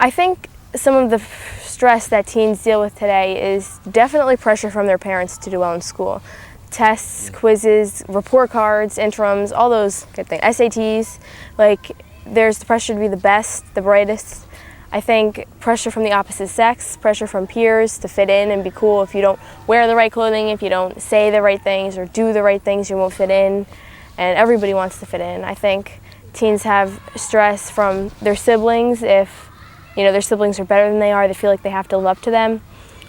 I think some of the stress that teens deal with today is definitely pressure from their parents to do well in school. Tests, quizzes, report cards, interims, all those good things, SATs, like there's the pressure to be the best, the brightest. I think pressure from the opposite sex, pressure from peers to fit in and be cool. If you don't wear the right clothing, if you don't say the right things or do the right things, you won't fit in. And everybody wants to fit in. I think teens have stress from their siblings. If their siblings are better than they are, they feel like they have to live up to them.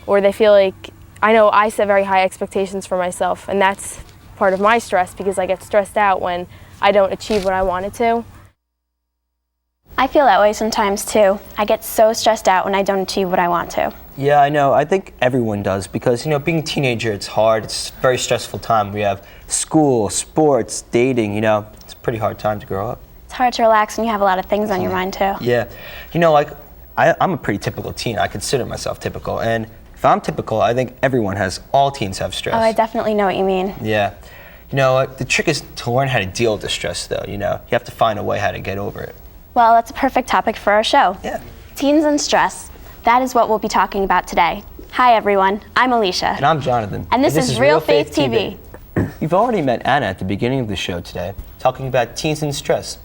Or they feel like, I know I set very high expectations for myself, and that's part of my stress because I get stressed out when I don't achieve what I wanted to. I feel that way sometimes too. I get so stressed out when I don't achieve what I want to. Yeah, I know. I think everyone does because, being a teenager, it's hard. It's a very stressful time. We have school, sports, dating, it's a pretty hard time to grow up. It's hard to relax when you have a lot of things on your mind too. Yeah. I'm a pretty typical teen. I consider myself typical. And if I'm typical, I think all teens have stress. Oh, I definitely know what you mean. Yeah. The trick is to learn how to deal with the stress though, You have to find a way how to get over it. Well, that's a perfect topic for our show. Yeah. Teens and stress. That is what we'll be talking about today. Hi everyone, I'm Alicia. And I'm Jonathan. And this is Real Faith TV. You've already met Anna at the beginning of the show today, talking about teens and stress.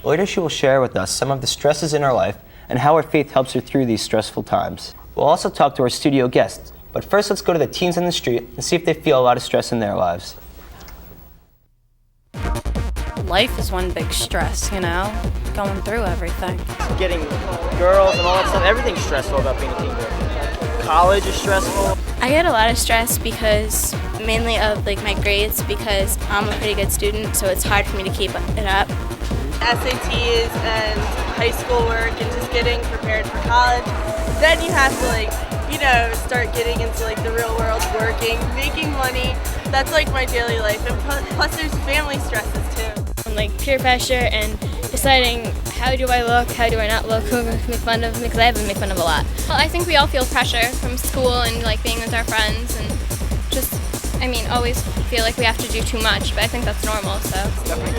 Later she will share with us some of the stresses in her life and how her faith helps her through these stressful times. We'll also talk to our studio guests, but first let's go to the teens in the street and see if they feel a lot of stress in their lives. Life is one big stress, going through everything. Getting girls and all that stuff, everything's stressful about being a teenager. College is stressful. I get a lot of stress because mainly of my grades because I'm a pretty good student, so it's hard for me to keep it up. SATs and high school work and just getting prepared for college. Then you have to start getting into the real world, working, making money. That's my daily life. And plus there's family stresses too. Peer pressure and deciding how do I look, how do I not look, who am I going to make fun of, because I have been made fun of a lot. Well, I think we all feel pressure from school and being with our friends and just, always feel like we have to do too much, but I think that's normal, so.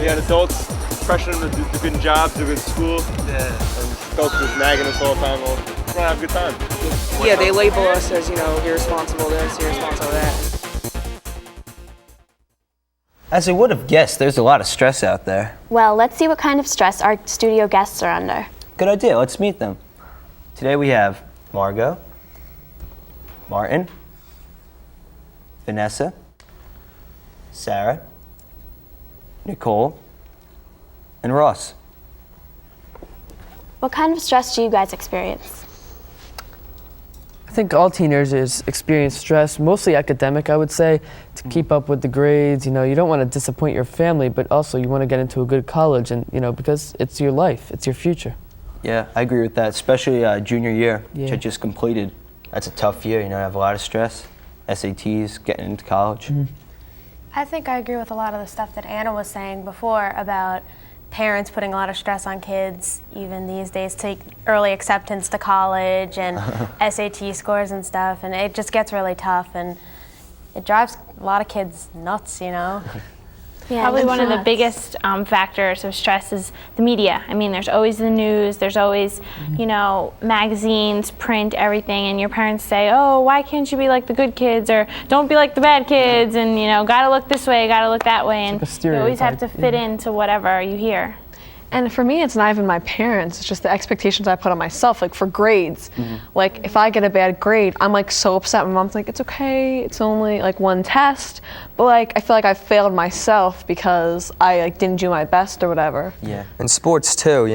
Yeah, adults pressure them to do good jobs, do good school. Yeah. And adults just nagging us all the time. Well, we're gonna have a good time. Yeah, they label us as, irresponsible this, irresponsible that. As I would have guessed, there's a lot of stress out there. Well, let's see what kind of stress our studio guests are under. Good idea, let's meet them. Today we have Margot, Martin, Vanessa, Sarah, Nicole, and Ross. What kind of stress do you guys experience? I think all teenagers experience stress, mostly academic, I would say, to keep up with the grades. You don't want to disappoint your family, but also you want to get into a good college, and because it's your life, it's your future. Yeah, I agree with that, especially junior year, which I just completed. That's a tough year, I have a lot of stress, SATs, getting into college. Mm-hmm. I think I agree with a lot of the stuff that Anna was saying before about parents putting a lot of stress on kids, even these days, take early acceptance to college and SAT scores and stuff, and it just gets really tough, and it drives a lot of kids nuts, Yeah, probably one of the biggest factors of stress is the media. There's always the news, there's always, magazines, print, everything, and your parents say, oh, why can't you be like the good kids, or don't be like the bad kids, and gotta look this way, gotta look that way, and you always have to fit into whatever you hear. And for me, it's not even my parents, it's just the expectations I put on myself, for grades. Mm-hmm. If I get a bad grade, I'm so upset. My mom's like, it's okay, it's only one test. But I feel like I failed myself because I didn't do my best or whatever. Yeah. And sports too,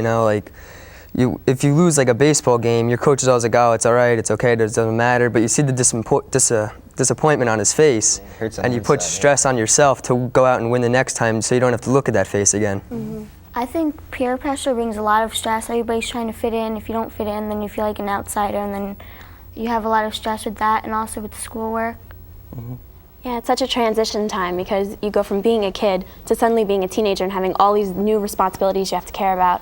if you lose a baseball game, your coach is always like, oh, it's all right, it's okay, it doesn't matter. But you see the disappointment on his face, and you put stress on yourself to go out and win the next time so you don't have to look at that face again. Mm-hmm. I think peer pressure brings a lot of stress. Everybody's trying to fit in. If you don't fit in, then you feel like an outsider, and then you have a lot of stress with that and also with schoolwork. Mm-hmm. Yeah, it's such a transition time because you go from being a kid to suddenly being a teenager and having all these new responsibilities you have to care about.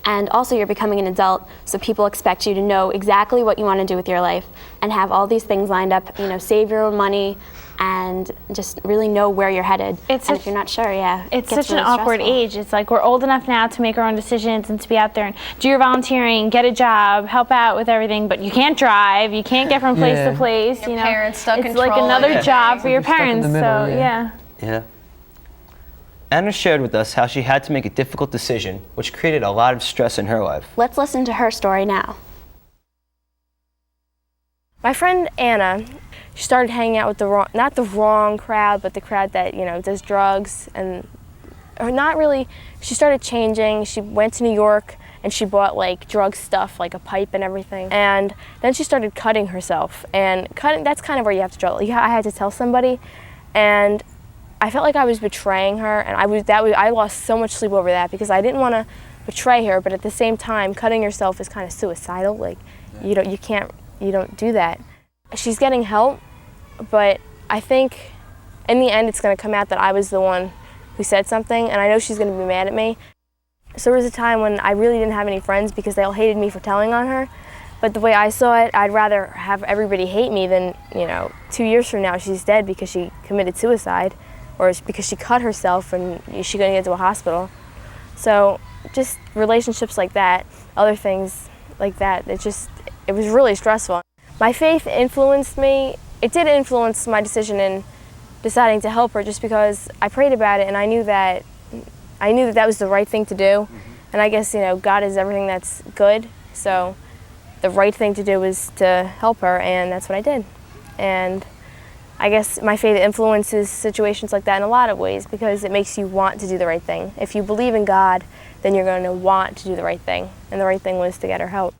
And also you're becoming an adult, so people expect you to know exactly what you want to do with your life and have all these things lined up, save your own money and just really know where you're headed. And if you're not sure, it's gets such an really awkward stressful. age. It's like we're old enough now to make our own decisions and to be out there and do your volunteering, get a job, help out with everything, but you can't drive, you can't get from place to place. Your parents still it's control like another everything. job for your Stuck in the parents. middle, So Yeah. Anna shared with us how she had to make a difficult decision, which created a lot of stress in her life. Let's listen to her story now. My friend Anna, she started hanging out with not the wrong crowd, but the crowd that, does drugs or not really. She started changing. She went to New York and she bought like drug stuff, like a pipe and everything. And then she started cutting herself. And that's kind of where you have to draw. I had to tell somebody, and I felt like I was betraying her, and I lost so much sleep over that because I didn't want to betray her, but at the same time, cutting yourself is kind of suicidal. Like, you don't do that. She's getting help, but I think in the end it's going to come out that I was the one who said something, and I know she's going to be mad at me. So there was a time when I really didn't have any friends because they all hated me for telling on her. But the way I saw it, I'd rather have everybody hate me than, 2 years from now she's dead because she committed suicide, or because she cut herself and she's going to get to a hospital. So just relationships like that, other things like that, it was really stressful. My faith influenced me. It did influence my decision in deciding to help her just because I prayed about it and I knew that was the right thing to do. And I guess, God is everything that's good. So the right thing to do was to help her, and that's what I did. And I guess my faith influences situations like that in a lot of ways because it makes you want to do the right thing. If you believe in God, then you're going to want to do the right thing. And the right thing was to get her help.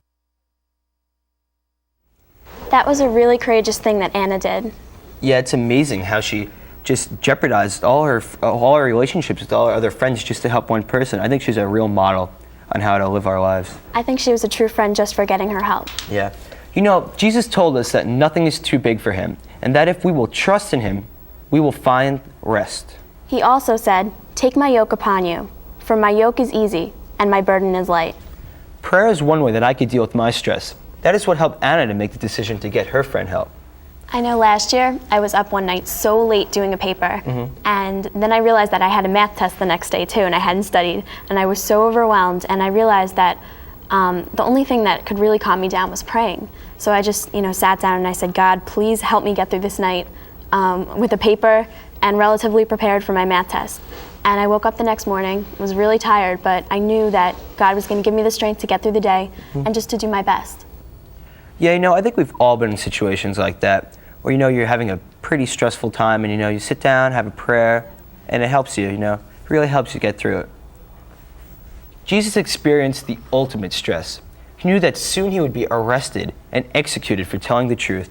That was a really courageous thing that Anna did. Yeah, it's amazing how she just jeopardized all her relationships with all her other friends just to help one person. I think she's a real model on how to live our lives. I think she was a true friend just for getting her help. Yeah. Jesus told us that nothing is too big for him, and that if we will trust in him, we will find rest. He also said, "Take my yoke upon you, for my yoke is easy and my burden is light." Prayer is one way that I could deal with my stress. That is what helped Anna to make the decision to get her friend help. I know last year I was up one night so late doing a paper, and then I realized that I had a math test the next day too, and I hadn't studied, and I was so overwhelmed, and I realized that the only thing that could really calm me down was praying. So I just, sat down and I said, "God, please help me get through this night with a paper and relatively prepared for my math test." And I woke up the next morning, was really tired, but I knew that God was going to give me the strength to get through the day and just to do my best. Yeah, I think we've all been in situations like that where, you're having a pretty stressful time and, you sit down, have a prayer, and it helps you, it really helps you get through it. Jesus experienced the ultimate stress. He knew that soon he would be arrested and executed for telling the truth.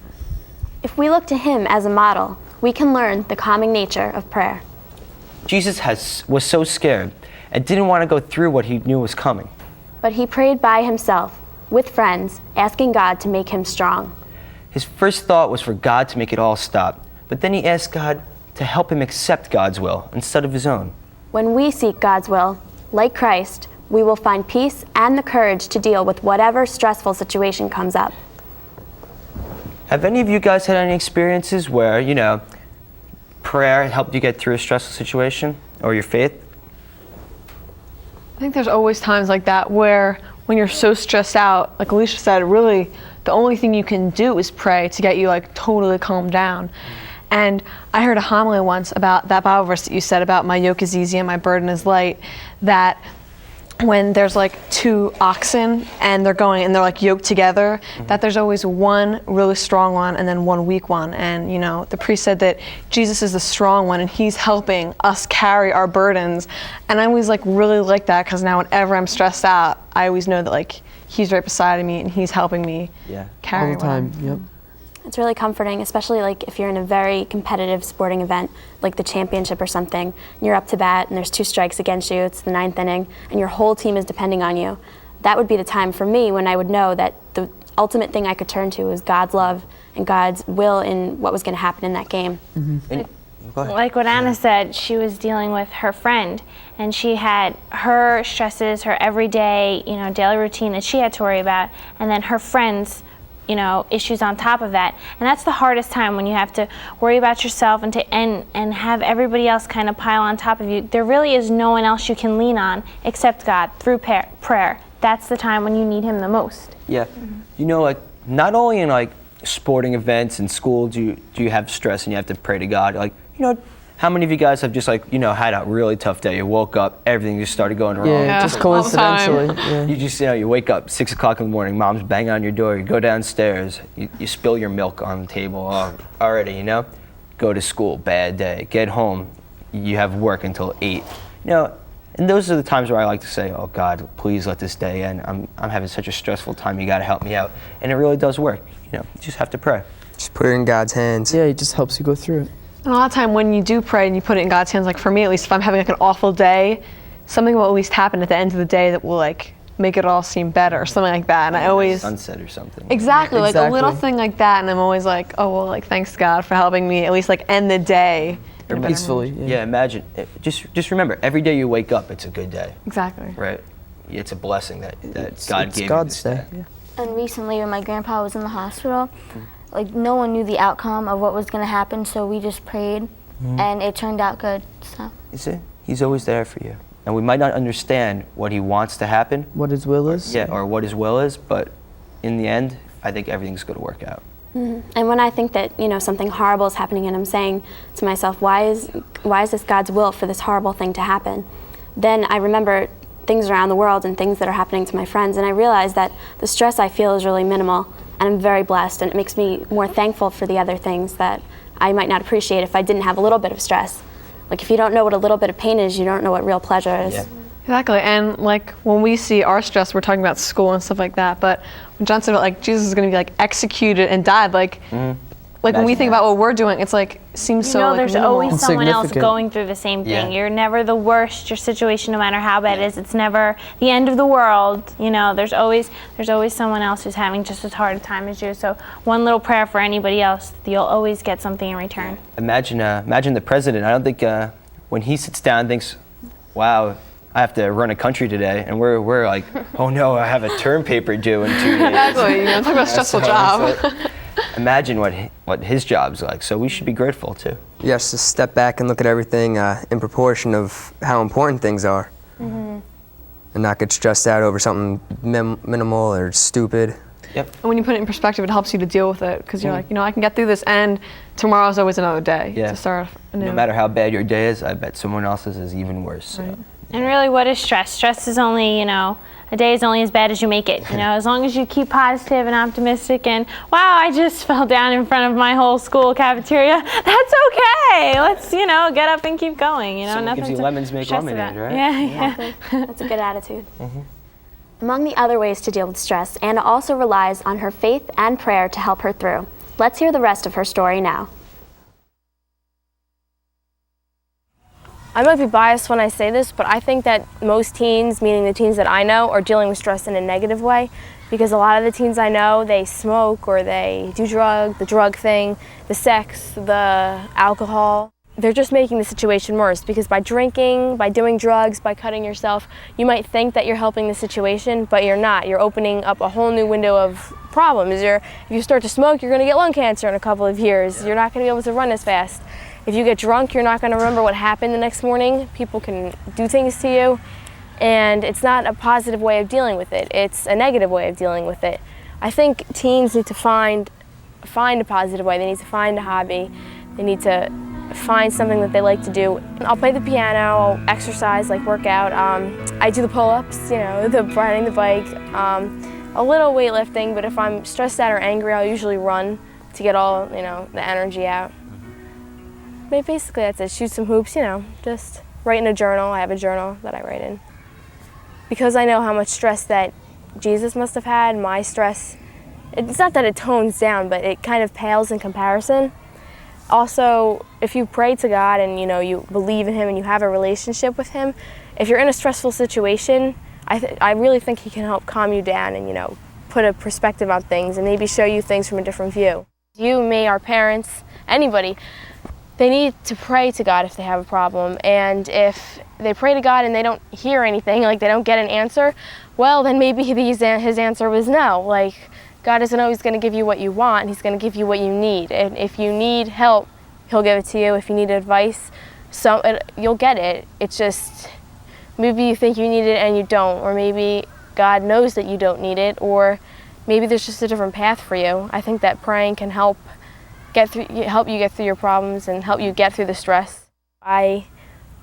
If we look to him as a model, we can learn the calming nature of prayer. Jesus was so scared and didn't want to go through what he knew was coming. But he prayed by himself, with friends, asking God to make him strong. His first thought was for God to make it all stop, but then he asked God to help him accept God's will instead of his own. When we seek God's will, like Christ, we will find peace and the courage to deal with whatever stressful situation comes up. Have any of you guys had any experiences where, prayer helped you get through a stressful situation, or your faith? I think there's always times like that where when you're so stressed out, like Alicia said, really the only thing you can do is pray to get you totally calmed down. And I heard a homily once about that Bible verse that you said about my yoke is easy and my burden is light, that when there's two oxen and they're yoked together, that there's always one really strong one and then one weak one. And the priest said that Jesus is the strong one and he's helping us carry our burdens. And I always really like that because now whenever I'm stressed out, I always know that he's right beside me and he's helping me carry all the time. Yep. It's really comforting, especially if you're in a very competitive sporting event, like the championship or something, and you're up to bat and there's 2 strikes against you, it's the 9th inning, and your whole team is depending on you. That would be the time for me when I would know that the ultimate thing I could turn to is God's love and God's will in what was going to happen in that game. Like what Anna said, she was dealing with her friend, and she had her stresses, her everyday, daily routine that she had to worry about, and then her friends issues on top of that. And that's the hardest time, when you have to worry about yourself and have everybody else kind of pile on top of you. There really is no one else you can lean on except God through prayer. That's the time when you need him the most. Yeah. Like, not only in like sporting events and school do you have stress and you have to pray to God. Like, how many of you guys have just like, had a really tough day? You woke up, everything just started going wrong. Yeah, just coincidentally. Yeah. You just, you wake up 6 o'clock in the morning, mom's banging on your door, you go downstairs, you spill your milk on the table already, Go to school, bad day. Get home, you have work until 8. And those are the times where I like to say, oh God, please let this day end. I'm having such a stressful time, you gotta help me out. And it really does work, you just have to pray. Just put it in God's hands. Yeah, he just helps you go through it. And a lot of time when you do pray and you put it in God's hands, like for me at least, if I'm having like an awful day, something will at least happen at the end of the day that will like make it all seem better or something like that. And I always sunset or something. Exactly, like a little thing like that, and I'm always like, oh well, like thanks God for helping me at least like end the day peacefully. Yeah, imagine. Just remember, every day you wake up, it's a good day. Exactly. Right. It's a blessing that God gave you this day. Yeah. And recently, when my grandpa was in the hospital, like no one knew the outcome of what was going to happen, so we just prayed, and it turned out good. So. You see, he's always there for you, and we might not understand what he wants to happen, what his will is. Or what his will is, but in the end, I think everything's going to work out. And when I think that something horrible is happening, and I'm saying to myself, why is this God's will for this horrible thing to happen? Then I remember things around the world and things that are happening to my friends, and I realize that the stress I feel is really minimal, and I'm very blessed, and it makes me more thankful for the other things that I might not appreciate if I didn't have a little bit of stress. Like if you don't know what a little bit of pain is, you don't know what real pleasure is. Yeah. Exactly, and like when we see our stress, we're talking about school and stuff like that, but when John said about like Jesus is going to be like executed and died, like when we think about what we're doing, it's like seems so like there's minimal. always someone else going through the same thing. Yeah. You're never the worst. Your situation, no matter how bad it is, it's never the end of the world. There's always someone else who's having just as hard a time as you. So one little prayer for anybody else, you'll always get something in return. Imagine the president. I don't think when he sits down and thinks, wow, I have to run a country today, and we're like, oh no, I have a term paper due in 2 days. Exactly, talk about a stressful job. Imagine what his job's like, so we should be grateful too. Yes, just step back and look at everything in proportion of how important things are. And not get stressed out over something minimal or stupid. Yep. And when you put it in perspective, it helps you to deal with it, because you're like, I can get through this, and tomorrow's always another day to start anew. No matter how bad your day is, I bet someone else's is even worse. Right. So. And really, what is stress? Stress is only, a day is only as bad as you make it. As long as you keep positive and optimistic and, wow, I just fell down in front of my whole school cafeteria. That's okay. Let's, get up and keep going. Someone gives you lemons, make lemonade, right? Yeah. That's a good attitude. Among the other ways to deal with stress, Anna also relies on her faith and prayer to help her through. Let's hear the rest of her story now. I might be biased when I say this, but I think that most teens, meaning the teens that I know, are dealing with stress in a negative way, because a lot of the teens I know, they smoke or they do the drug thing, the sex, the alcohol. They're just making the situation worse, because by drinking, by doing drugs, by cutting yourself, you might think that you're helping the situation, but you're not. You're opening up a whole new window of problems. If you start to smoke, you're going to get lung cancer in a couple of years. You're not going to be able to run as fast. If you get drunk, you're not going to remember what happened the next morning. People can do things to you, and it's not a positive way of dealing with it. It's a negative way of dealing with it. I think teens need to find a positive way. They need to find a hobby. They need to find something that they like to do. I'll play the piano, I'll exercise, like work out. I do the pull-ups, the riding the bike, a little weightlifting, but if I'm stressed out or angry, I'll usually run to get all, the energy out. But basically that's it. Shoot some hoops, just write in a journal. I have a journal that I write in. Because I know how much stress that Jesus must have had, my stress, it's not that it tones down, but it kind of pales in comparison. Also, if you pray to God and you believe in Him and you have a relationship with Him, if you're in a stressful situation, I really think He can help calm you down and put a perspective on things and maybe show you things from a different view. You, me, our parents, anybody, they need to pray to God if they have a problem, and if they pray to God and they don't hear anything, like they don't get an answer, well then maybe His answer was no. Like, God isn't always going to give you what you want. He's going to give you what you need. And if you need help, he'll give it to you. If you need advice, you'll get it. It's just maybe you think you need it and you don't, or maybe God knows that you don't need it, or maybe there's just a different path for you. I think that praying can help you get through your problems and help you get through the stress. I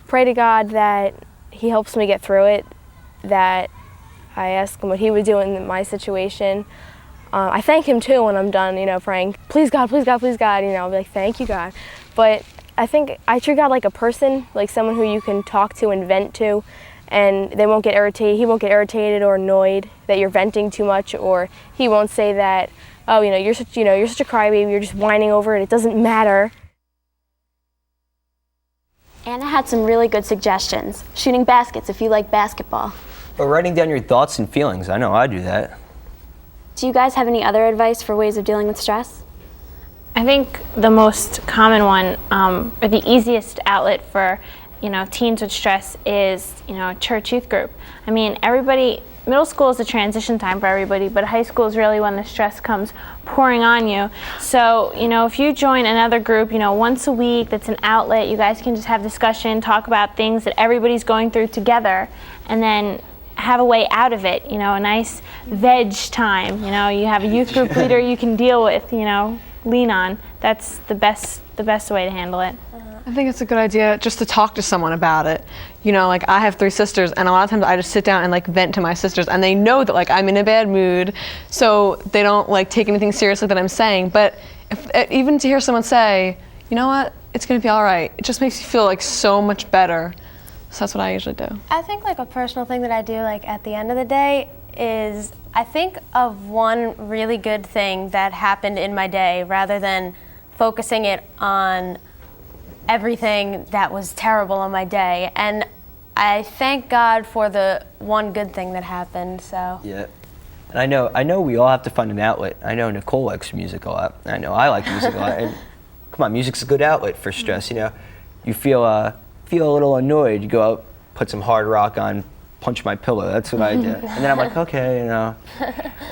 pray to God that he helps me get through it, that I ask him what he would do in my situation. I thank him too when I'm done, praying, please God, please God, please God, I'll be like, thank you, God. But I think I treat God like a person, like someone who you can talk to and vent to, and he won't get irritated or annoyed that you're venting too much, or he won't say that, oh, you're such a crybaby, you're just whining over it doesn't matter. Anna had some really good suggestions. Shooting baskets if you like basketball. Or writing down your thoughts and feelings. I know I do that. Do you guys have any other advice for ways of dealing with stress? I think the most common one, or the easiest outlet for, teens with stress is, church youth group. I mean, middle school is a transition time for everybody, but high school is really when the stress comes pouring on you. So, if you join another group, once a week, that's an outlet, you guys can just have discussion, talk about things that everybody's going through together, and then have a way out of it, a nice veg time. You have a youth group leader you can deal with, lean on. That's the best way to handle it. I think it's a good idea just to talk to someone about it. I have 3 sisters, and a lot of times I just sit down and vent to my sisters, and they know that I'm in a bad mood, so they don't take anything seriously that I'm saying. But even to hear someone say, you know what, it's gonna be all right, it just makes you feel so much better. So that's what I usually do. I think a personal thing that I do at the end of the day is I think of one really good thing that happened in my day rather than focusing it on everything that was terrible in my day. And I thank God for the one good thing that happened, so. Yeah. And I know we all have to find an outlet. I know Nicole likes music a lot. I know I like music a lot. And come on, music's a good outlet for stress, You feel a little annoyed, you go out, put some hard rock on, punch my pillow. That's what I do. And then I'm like, okay,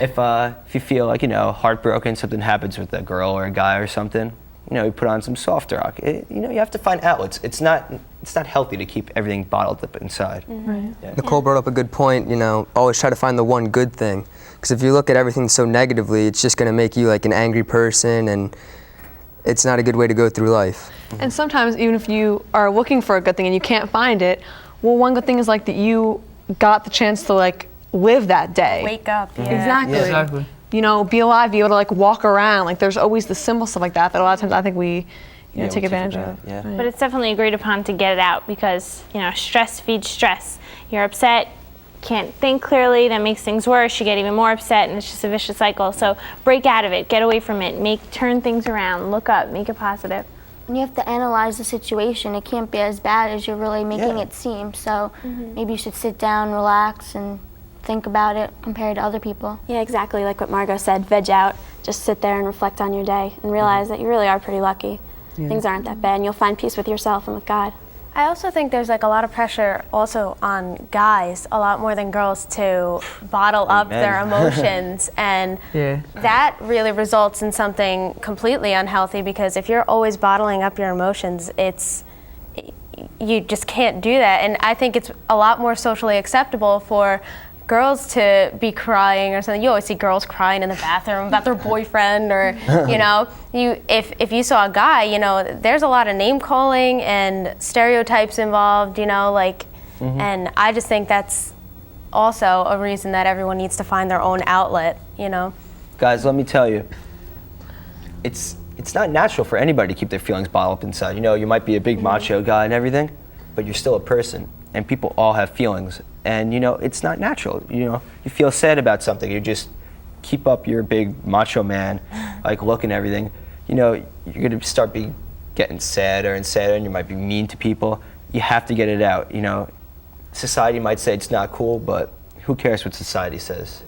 if you feel heartbroken, something happens with a girl or a guy or something, you put on some soft rock. You have to find outlets. It's not healthy to keep everything bottled up inside. Right. Yeah. Nicole brought up a good point, always try to find the one good thing. Because if you look at everything so negatively, it's just going to make you an angry person, and it's not a good way to go through life. And sometimes even if you are looking for a good thing and you can't find it, well, one good thing is that you got the chance to live that day. Wake up. Yeah. Exactly. Yeah, exactly. Be alive, be able to walk around. There's always the simple stuff that a lot of times I think we take advantage of. Yeah. But it's definitely agreed upon to get it out because, stress feeds stress. You're upset, can't think clearly, that makes things worse. You get even more upset, and it's just a vicious cycle. So break out of it, get away from it, turn things around, look up, make it positive. And you have to analyze the situation. It can't be as bad as you're really making it seem. So maybe you should sit down, relax, and think about it compared to other people. Yeah, exactly like what Margot said, veg out. Just sit there and reflect on your day and realize that you really are pretty lucky. Yeah. Things aren't that bad, and you'll find peace with yourself and with God. I also think there's a lot of pressure also on guys, a lot more than girls, to bottle up their emotions, and that really results in something completely unhealthy, because if you're always bottling up your emotions, you just can't do that. And I think it's a lot more socially acceptable for girls to be crying or something. You always see girls crying in the bathroom about their boyfriend, or if you saw a guy, there's a lot of name calling and stereotypes involved, and I just think that's also a reason that everyone needs to find their own outlet, Guys, let me tell you, it's not natural for anybody to keep their feelings bottled up inside. You might be a big macho guy and everything, but you're still a person, and people all have feelings. And it's not natural. You feel sad about something, you just keep up your big macho man look and everything. You're gonna start getting sadder and sadder, and you might be mean to people. You have to get it out. Society might say it's not cool, but who cares what society says?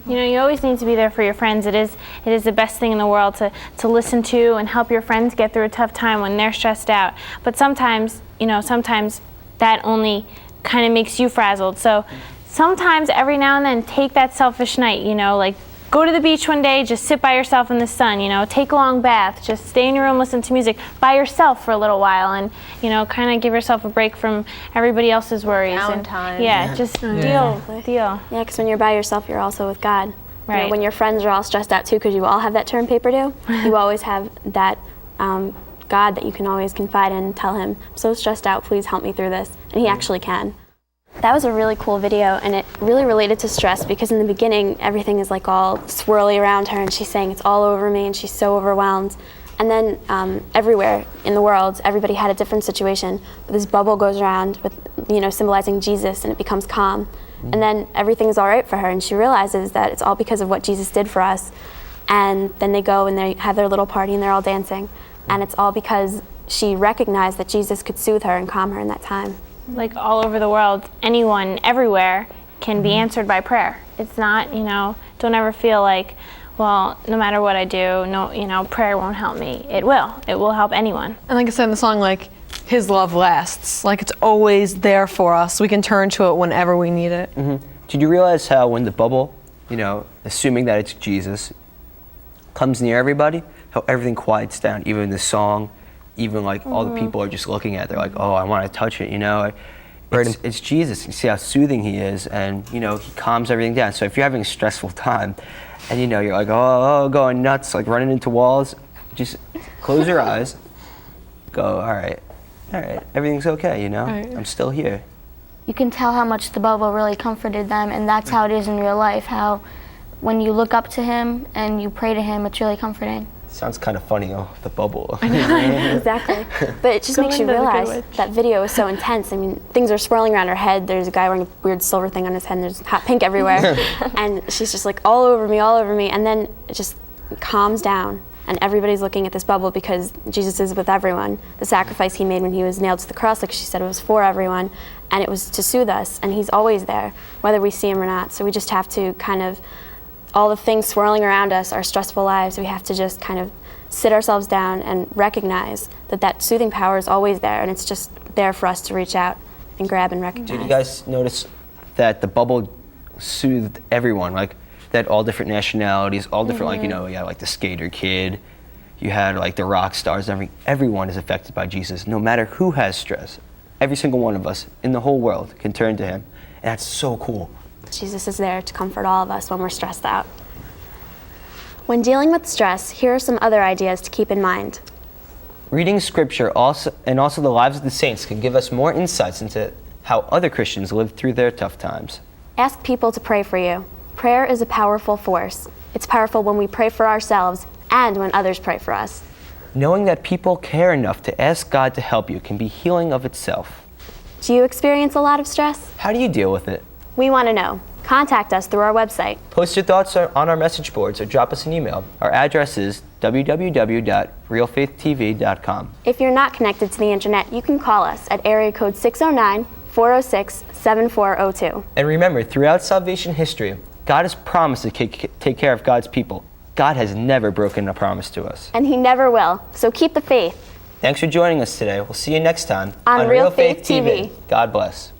You always need to be there for your friends. It is the best thing in the world to listen to and help your friends get through a tough time when they're stressed out. But sometimes that only kind of makes you frazzled. So sometimes every now and then take that selfish night, go to the beach one day, just sit by yourself in the sun, you know, take a long bath, just stay in your room, listen to music by yourself for a little while, and, you know, kind of give yourself a break from everybody else's worries. Downtime. Just deal. Yeah, because when you're by yourself, you're also with God. Right. You know, when your friends are all stressed out too, because you all have that term paper due, you always have that God that you can always confide in and tell him, I'm so stressed out, please help me through this. And he actually can. That was a really cool video, and it really related to stress because in the beginning, everything is like all swirly around her, and she's saying it's all over me, and she's so overwhelmed. And then everywhere in the world, everybody had a different situation. But this bubble goes around with, you know, symbolizing Jesus, and it becomes calm. And then everything is all right for her, and she realizes that it's all because of what Jesus did for us. And then they go and they have their little party, and they're all dancing. And it's all because she recognized that Jesus could soothe her and calm her in that time. Like all over the world, anyone, everywhere can be answered by prayer. It's not, you know, don't ever feel like, well, no matter what I do, no, you know, prayer won't help me. It will. It will help anyone. And like I said in the song, like, his love lasts. Like, it's always there for us. We can turn to it whenever we need it. Did you realize how when the bubble, you know, assuming that it's Jesus, comes near everybody, how everything quiets down, even the song, even like all the people are just looking at it, they're like, oh, I want to touch it, you know. It's Jesus. You see how soothing he is, and you know, he calms everything down. So if you're having a stressful time, and you know, you're like, oh, going nuts, like running into walls, just close your eyes, go, all right, everything's okay, you know, I'm still here. You can tell how much the bubble really comforted them, and that's how it is in real life, how when you look up to him and you pray to him, it's really comforting. Sounds kind of funny, the bubble. Exactly. But it just makes you realize that video is so intense. I mean, things are swirling around her head. There's a guy wearing a weird silver thing on his head, and there's hot pink everywhere. And she's just like, all over me, all over me. And then it just calms down, and everybody's looking at this bubble because Jesus is with everyone. The sacrifice he made when he was nailed to the cross, like she said, it was for everyone, and it was to soothe us, and he's always there, whether we see him or not. So we just have to kind of, all the things swirling around us, our stressful lives, we have to just kind of sit ourselves down and recognize that that soothing power is always there, and it's just there for us to reach out and grab and recognize. Did you guys notice that the bubble soothed everyone? Like, that all different nationalities, all different, like, you know, you had like the skater kid, you had like the rock stars, everyone is affected by Jesus, no matter who has stress. Every single one of us in the whole world can turn to him, and that's so cool. Jesus is there to comfort all of us when we're stressed out. When dealing with stress, here are some other ideas to keep in mind. Reading scripture and also the lives of the saints can give us more insights into how other Christians lived through their tough times. Ask people to pray for you. Prayer is a powerful force. It's powerful when we pray for ourselves and when others pray for us. Knowing that people care enough to ask God to help you can be healing of itself. Do you experience a lot of stress? How do you deal with it? We want to know. Contact us through our website. Post your thoughts on our message boards or drop us an email. Our address is www.realfaithtv.com. If you're not connected to the internet, you can call us at area code 609-406-7402. And remember, throughout salvation history, God has promised to take care of God's people. God has never broken a promise to us. And he never will. So keep the faith. Thanks for joining us today. We'll see you next time on Real Faith TV. God bless.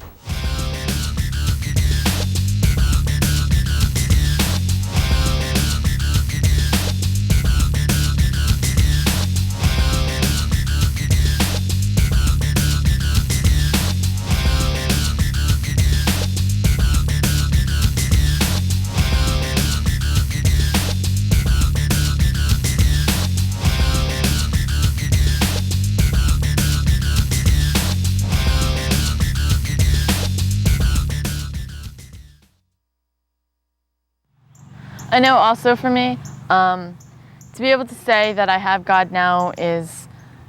I know also for me, to be able to say that I have God now is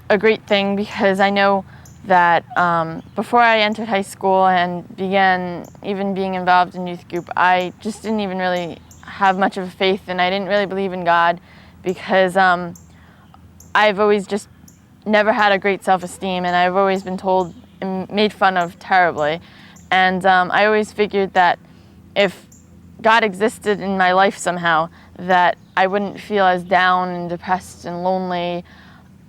a great thing, because I know that before I entered high school and began even being involved in youth group, I just didn't even really have much of a faith, and I didn't really believe in God because I've always just never had a great self-esteem, and I've always been told and made fun of terribly. And I always figured that if God existed in my life somehow, that I wouldn't feel as down and depressed and lonely,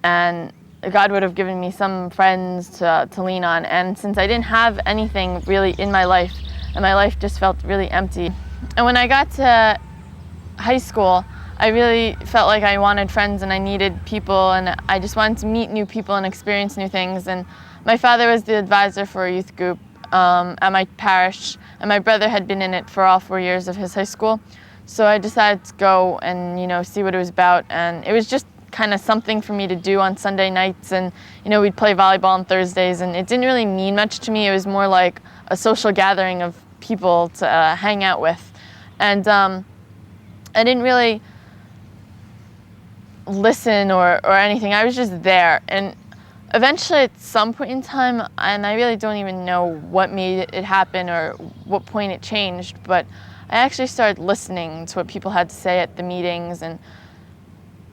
and God would have given me some friends to lean on. And since I didn't have anything really in my life, and my life just felt really empty. And when I got to high school, I really felt like I wanted friends and I needed people, and I just wanted to meet new people and experience new things. And my father was the advisor for a youth group at my parish, and my brother had been in it for all 4 years of his high school. So I decided to go and, see what it was about, and it was just kind of something for me to do on Sunday nights, and we'd play volleyball on Thursdays, and it didn't really mean much to me. It was more like a social gathering of people to hang out with, and I didn't really listen or anything. I was just there, and eventually at some point in time, and I really don't even know what made it happen or what point it changed, but I actually started listening to what people had to say at the meetings, and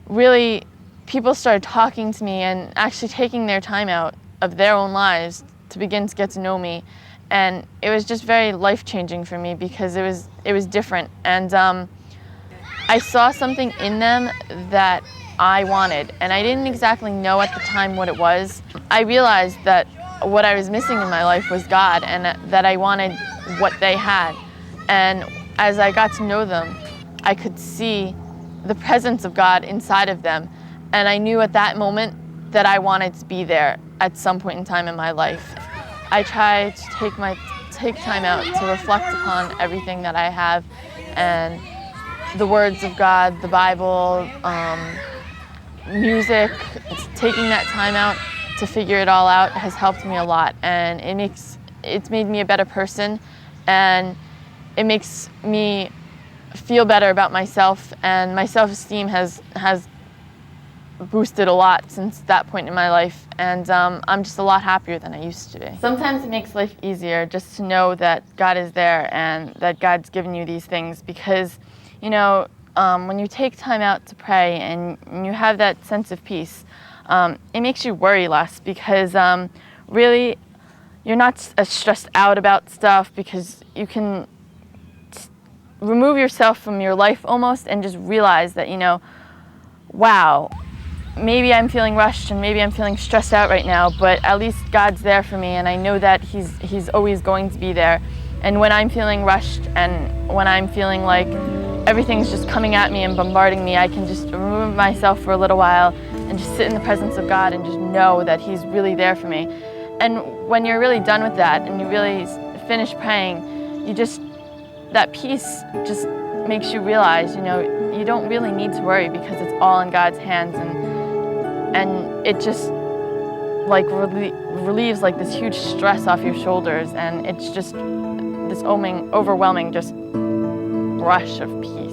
really people started talking to me and actually taking their time out of their own lives to begin to get to know me. And it was just very life-changing for me because it was different, and I saw something in them that I wanted, and I didn't exactly know at the time what it was. I realized that what I was missing in my life was God, and that I wanted what they had. And as I got to know them, I could see the presence of God inside of them, and I knew at that moment that I wanted to be there at some point in time in my life. I try to take time out to reflect upon everything that I have, and the words of God, the Bible, music. Taking that time out to figure it all out has helped me a lot, and it's made me a better person, and it makes me feel better about myself, and my self-esteem has boosted a lot since that point in my life, and I'm just a lot happier than I used to be. Sometimes it makes life easier just to know that God is there and that God's given you these things, because when you take time out to pray and you have that sense of peace, it makes you worry less, because really you're not as stressed out about stuff, because you can remove yourself from your life almost and just realize that, wow, maybe I'm feeling rushed and maybe I'm feeling stressed out right now, but at least God's there for me, and I know that He's always going to be there. And when I'm feeling rushed and when I'm feeling like everything's just coming at me and bombarding me, I can just remove myself for a little while and just sit in the presence of God and just know that He's really there for me. And when you're really done with that and you really finish praying, that peace just makes you realize, you don't really need to worry, because it's all in God's hands, and it just like relieves like this huge stress off your shoulders, and it's just this overwhelming just rush of peace.